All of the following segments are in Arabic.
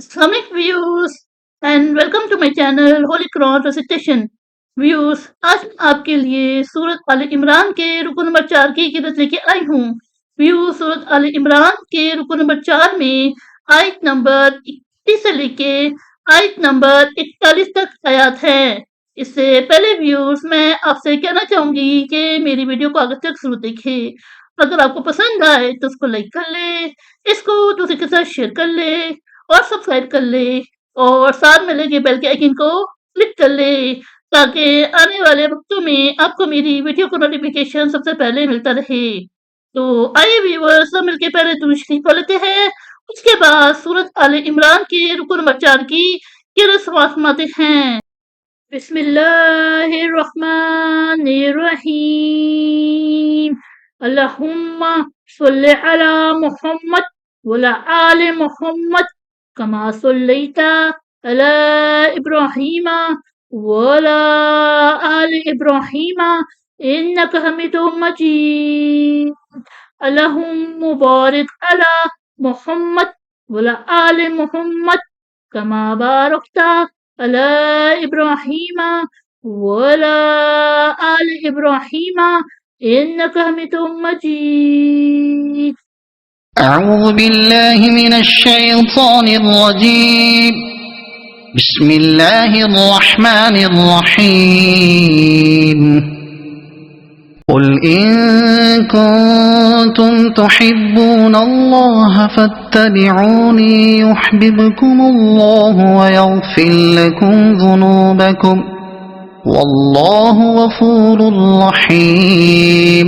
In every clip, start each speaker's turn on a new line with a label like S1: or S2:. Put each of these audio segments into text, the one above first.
S1: Islamic views and welcome to my channel Holy Quran Recitation. Views आज मैं आपके लिए सूरत आल इमरान के रुकू नंबर 4 की किरत लेके आई हूँ। व्यू सूरत आल इमरान के रुकू नंबर 4 में आयत नंबर 31 से लेके आयत नंबर 41 तक आयात है। इससे पहले व्यूज मैं आपसे कहना चाहूंगी कि मेरी वीडियो को आगे तक जरूर देखें। अगर आपको पसंद आए तो उसको लाइक कर ले, इसको दूसरे के साथ शेयर कर ले और सब्सक्राइब कर ले और साथ में लगे बेल के आइकन को क्लिक कर ले ताकि आने वाले वक्तों में आपको मेरी वीडियो को नोटिफिकेशन सबसे पहले मिलता रहे। तो आइए व्यूअर्स सब मिलके पहले दुरूद शरीफ पढ़ लेते हैं, उसके बाद सूरत आले इमरान के रुकू नंबर 4 की किरत समाअत फरमाते हैं। बिस्मिल्लाहिर्रहमानिर्रहीम। अल्लाहुम्मा सल्लि अला मुहम्मद वला आले मुहम्मद कमा सल्लैता अला इब्राहीमा वला आले इब्राहीमा इन्नका हमीदुम मजीद। अल्लाहुम्मा बारिक अला मुहम्मद वला आले मुहम्मद कमा बारकता अला इब्राहीमा वला आले इब्राहीमा इन्नका हमीदुम मजीद।
S2: أعوذ بالله من الشيطان الرجيم. بسم الله الرحمن الرحيم. قل إن كنتم تحبون الله فاتبعوني يحببكم الله ويغفر لكم ذنوبكم والله غفور رحيم.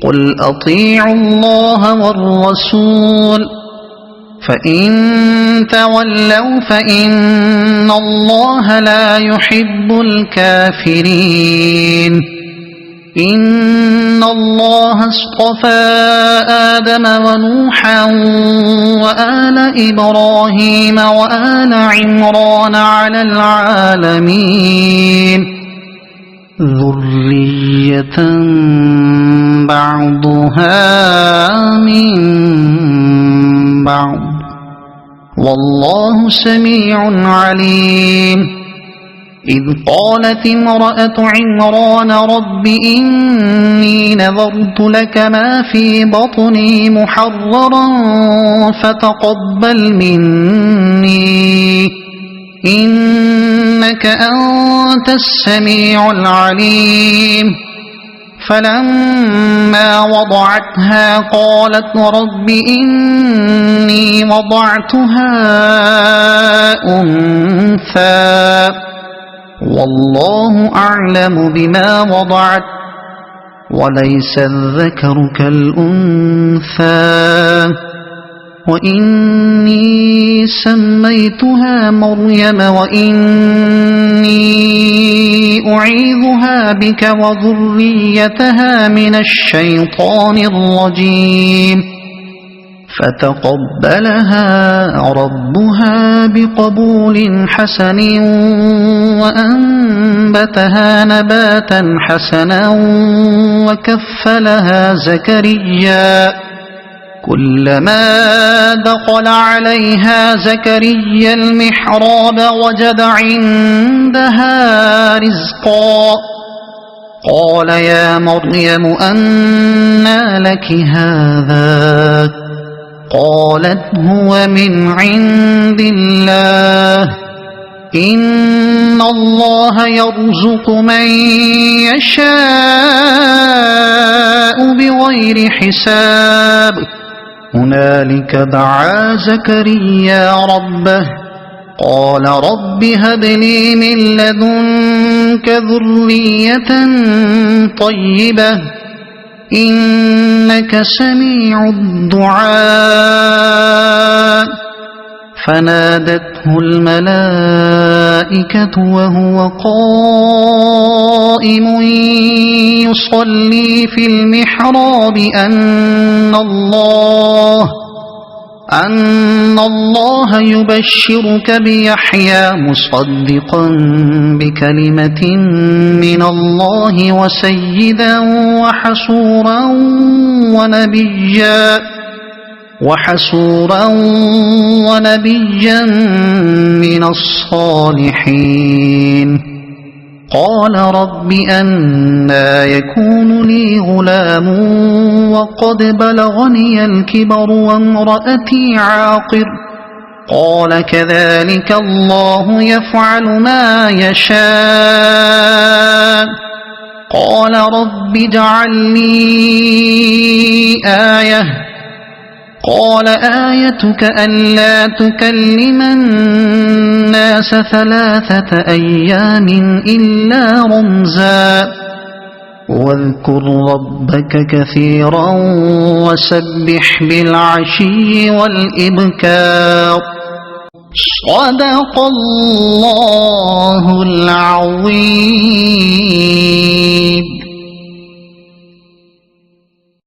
S2: قل أطيعوا الله والرسول فإن تولوا فإن الله لا يحب الكافرين. إن الله اصطفى آدم ونوحا وآل إبراهيم وآل عمران على العالمين ذرية بعضها من بعض والله سميع عليم. إذ قالت امرأة عمران رب إني نذرت لك ما في بطني محررا فتقبل مني إنك أنت السميع العليم. فلما وضعتها قالت رب إني وضعتها أنثى والله أعلم بما وضعت وليس الذكر كالأنثى وإني سميتها مريم وإني أعيذها بك وذريتها من الشيطان الرجيم. فتقبلها ربها بقبول حسن وأنبتها نباتا حسنا وكفلها زكريا. كلما دخل عليها زكريا المحراب وجد عندها رزقا قال يا مريم أنى لك هذا قالت هو من عند الله إن الله يرزق من يشاء بغير حساب. هنالك دعا زكريا ربه قال رب هب لي من لدنك ذرية طيبة إنك سميع الدعاء. فنادته الملائكة وهو قائم يصلي في المحراب أن الله يبشرك بيحيى مصدقا بكلمة من الله وسيدا وحصورا ونبيا وحسورا ونبيا من الصالحين قال رب أنى يكون لي غلام وقد بلغني الكبر وامرأتي عاقر قال كذلك الله يفعل ما يشاء قال رب اجعل لي آية قال آيتك ألا تكلم الناس 3 أيام إلا رمزا واذكر ربك كثيرا وسبح بالعشي والإبكار صدق الله العظيم.